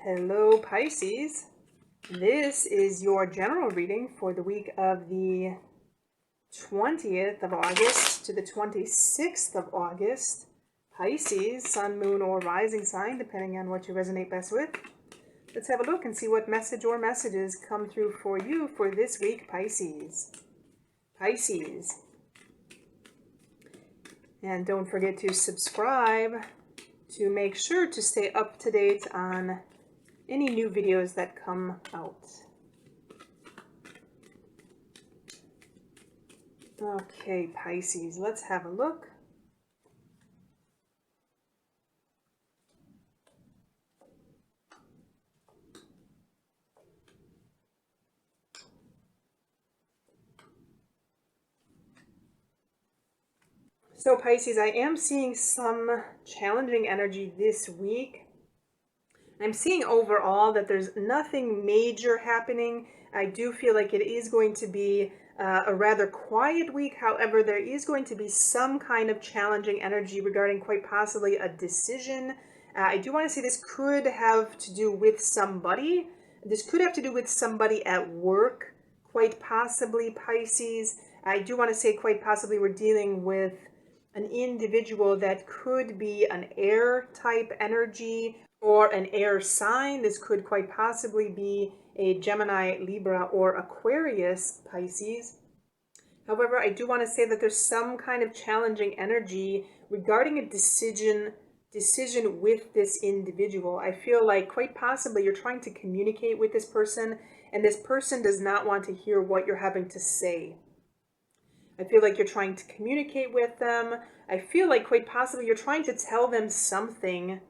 Hello Pisces, this is your general reading for the week of the 20th of August to the 26th of August. Pisces, sun, moon, or rising sign, depending on what you resonate best with. Let's have a look and see what message or messages come through for you for this week, Pisces. Pisces. And don't forget to subscribe to make sure to stay up to date on any new videos that come out. Okay, Pisces, let's have a look. So Pisces, I am seeing some challenging energy this week. I'm seeing overall that there's nothing major happening. I do feel like it is going to be a rather quiet week. However, there is going to be some kind of challenging energy regarding quite possibly a decision. I do want to say this could have to do with somebody. This could have to do with somebody at work, quite possibly, Pisces. I do want to say quite possibly we're dealing with an individual that could be an air type energy or an air sign. This could quite possibly be a Gemini, Libra, or Aquarius, Pisces. However, I do want to say that there's some kind of challenging energy regarding a decision with this individual. I feel like quite possibly you're trying to communicate with this person, and this person does not want to hear what you're having to say. I feel like you're trying to communicate with them. I feel like quite possibly you're trying to tell them something,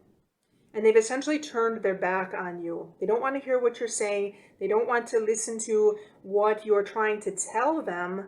and they've essentially turned their back on you. They don't want to hear what you're saying. They don't want to listen to what you're trying to tell them.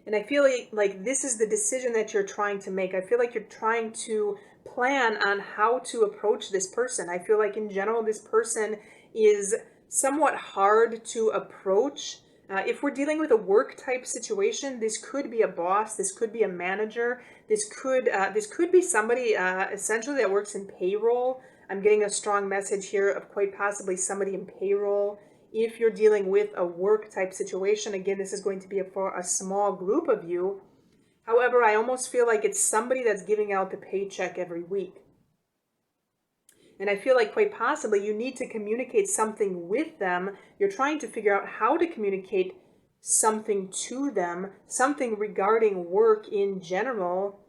And I feel like this is the decision that you're trying to make. I feel like you're trying to plan on how to approach this person. I feel like in general, this person is somewhat hard to approach. If we're dealing with a work type situation, this could be a boss, this could be a manager, this could be somebody essentially that works in payroll. I'm getting a strong message here of quite possibly somebody in payroll. If you're dealing with a work type situation, again, this is going to be for a small group of you. However, I almost feel like it's somebody that's giving out the paycheck every week. And I feel like quite possibly you need to communicate something with them. You're trying to figure out how to communicate something to them, something regarding work in general.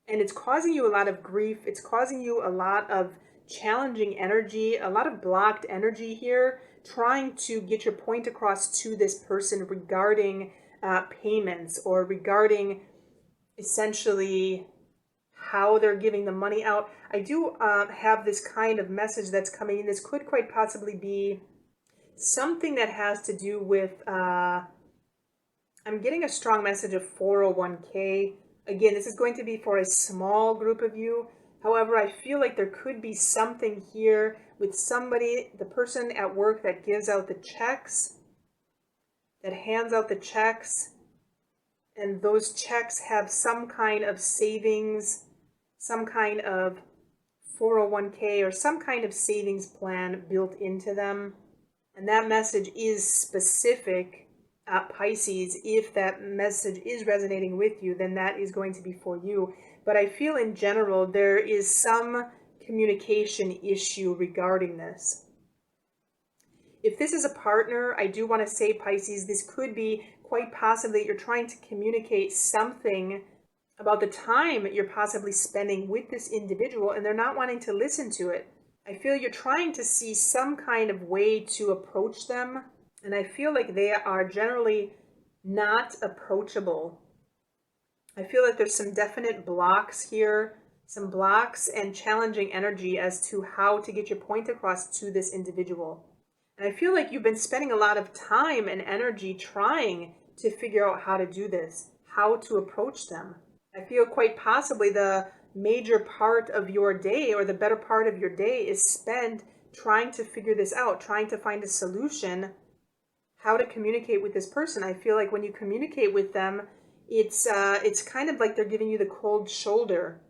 And it's causing you a lot of grief. It's causing you a lot of challenging energy, a lot of blocked energy here, trying to get your point across to this person regarding payments or regarding essentially how they're giving the money out. I do have this kind of message that's coming in. This could quite possibly be something that has to do with, I'm getting a strong message of 401k. Again, this is going to be for a small group of you. However, I feel like there could be something here with somebody, the person at work that gives out the checks, that hands out the checks, and those checks have some kind of savings, some kind of 401k or some kind of savings plan built into them. And that message is specific, Pisces. If that message is resonating with you, then that is going to be for you. But I feel in general there is some communication issue regarding this. If this is a partner, I do want to say, Pisces, this could be quite possibly you're trying to communicate something about the time you're possibly spending with this individual, and they're not wanting to listen to it. I feel you're trying to see some kind of way to approach them, and I feel like they are generally not approachable. I feel like there's some definite blocks here, some blocks and challenging energy as to how to get your point across to this individual. And I feel like you've been spending a lot of time and energy trying to figure out how to do this, how to approach them. I feel quite possibly the major part of your day or the better part of your day is spent trying to figure this out, trying to find a solution, how to communicate with this person. I feel like when you communicate with them, it's kind of like they're giving you the cold shoulder.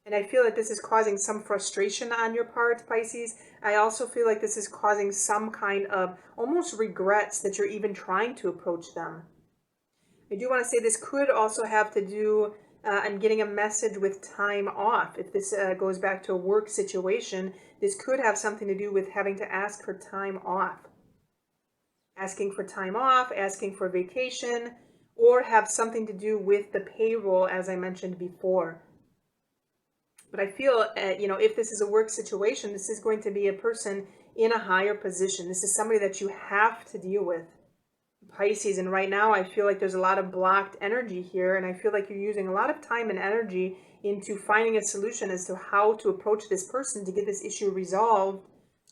And I feel that this is causing some frustration on your part, Pisces. I also feel like this is causing some kind of almost regrets that you're even trying to approach them. I do want to say this could also have to do, I'm getting a message with time off. If this goes back to a work situation, this could have something to do with having to ask for time off. Asking for time off, asking for vacation, or have something to do with the payroll, as I mentioned before. But I feel, if this is a work situation, this is going to be a person in a higher position. This is somebody that you have to deal with, Pisces. And right now, I feel like there's a lot of blocked energy here. And I feel like you're using a lot of time and energy into finding a solution as to how to approach this person to get this issue resolved.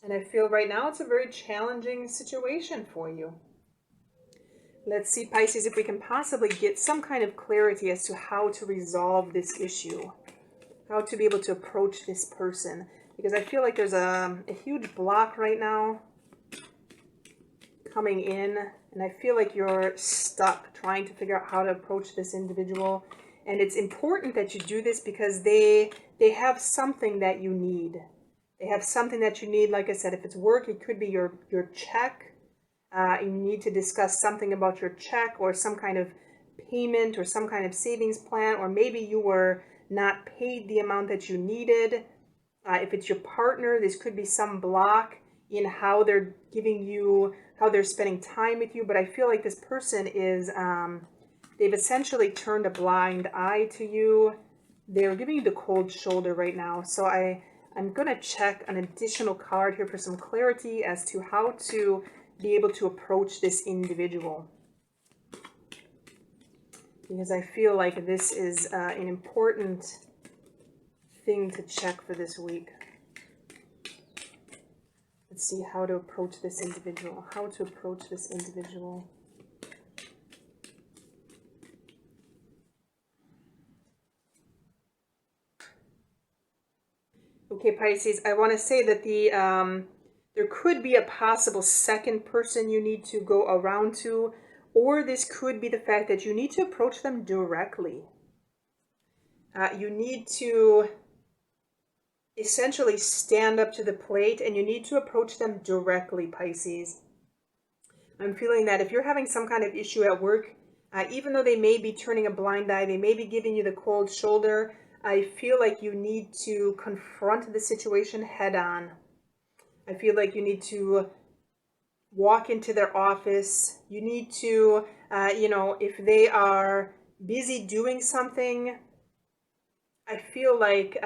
And I feel right now it's a very challenging situation for you. Let's see, Pisces, if we can possibly get some kind of clarity as to how to resolve this issue. How to be able to approach this person, because I feel like there's a huge block right now coming in, and I feel like you're stuck trying to figure out how to approach this individual. And it's important that you do this because they have something that you need. They have something that you need. Like I said, if it's work, it could be your check. You need to discuss something about your check or some kind of payment or some kind of savings plan, or maybe you were not paid the amount that you needed. If it's your partner, this could be some block in how they're giving you, how they're spending time with you. But I feel like this person is, they've essentially turned a blind eye to you. They're giving you the cold shoulder right now. So I'm going to check an additional card here for some clarity as to how to be able to approach this individual, because I feel like this is an important thing to check for this week. Let's see how to approach this individual. How to approach this individual. Okay, Pisces, I want to say that there could be a possible second person you need to go around to, or this could be the fact that you need to approach them directly. You need to essentially stand up to the plate, and you need to approach them directly, Pisces. I'm feeling that if you're having some kind of issue at work, even though they may be turning a blind eye, they may be giving you the cold shoulder, I feel like you need to confront the situation head on. I feel like you need to walk into their office. You need to, if they are busy doing something, I feel like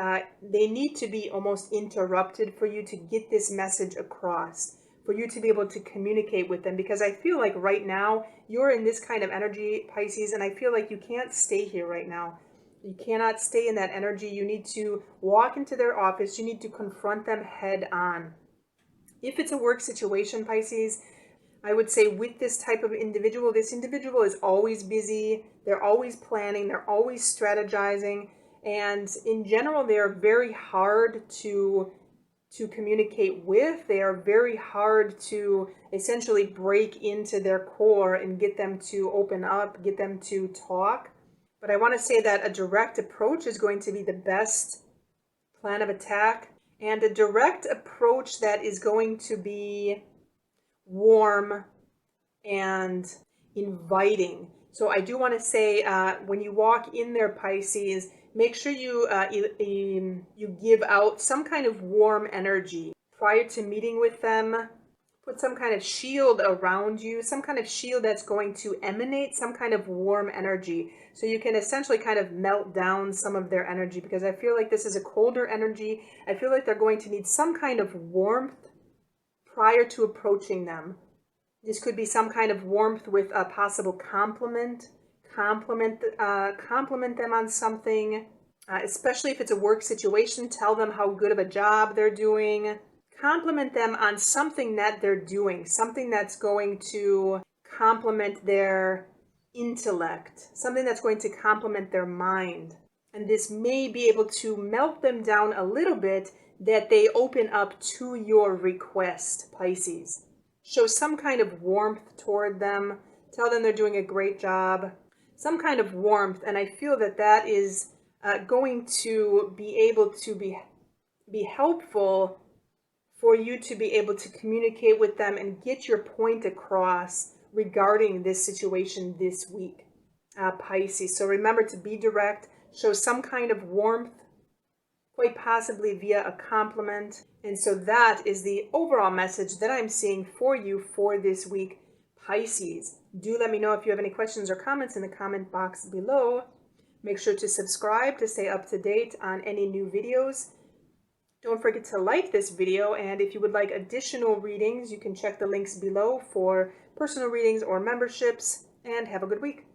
they need to be almost interrupted for you to get this message across, for you to be able to communicate with them. Because I feel like right now you're in this kind of energy, Pisces, and I feel like you can't stay here right now. You cannot stay in that energy. You need to walk into their office. You need to confront them head on. If it's a work situation, Pisces, I would say with this type of individual, this individual is always busy. They're always planning. They're always strategizing. And in general, they are very hard to communicate with. They are very hard to essentially break into their core and get them to open up, get them to talk. But I want to say that a direct approach is going to be the best plan of attack, and a direct approach that is going to be warm and inviting. So I do want to say when you walk in there, Pisces, make sure you give out some kind of warm energy prior to meeting with them. Put some kind of shield around you, some kind of shield that's going to emanate some kind of warm energy, so you can essentially kind of melt down some of their energy, because I feel like this is a colder energy. I feel like they're going to need some kind of warmth prior to approaching them. This could be some kind of warmth with a possible compliment them on something, especially if it's a work situation. Tell them how good of a job they're doing. Compliment them on something that they're doing, something that's going to complement their intellect, something that's going to complement their mind. And this may be able to melt them down a little bit, that they open up to your request, Pisces. Show some kind of warmth toward them. Tell them they're doing a great job. Some kind of warmth. And I feel that that is going to be able to be helpful for you to be able to communicate with them and get your point across regarding this situation this week, Pisces. So remember to be direct, show some kind of warmth, quite possibly via a compliment. And so that is the overall message that I'm seeing for you for this week, Pisces. Do let me know if you have any questions or comments in the comment box below. Make sure to subscribe to stay up to date on any new videos. Don't forget to like this video, and if you would like additional readings, you can check the links below for personal readings or memberships, and have a good week.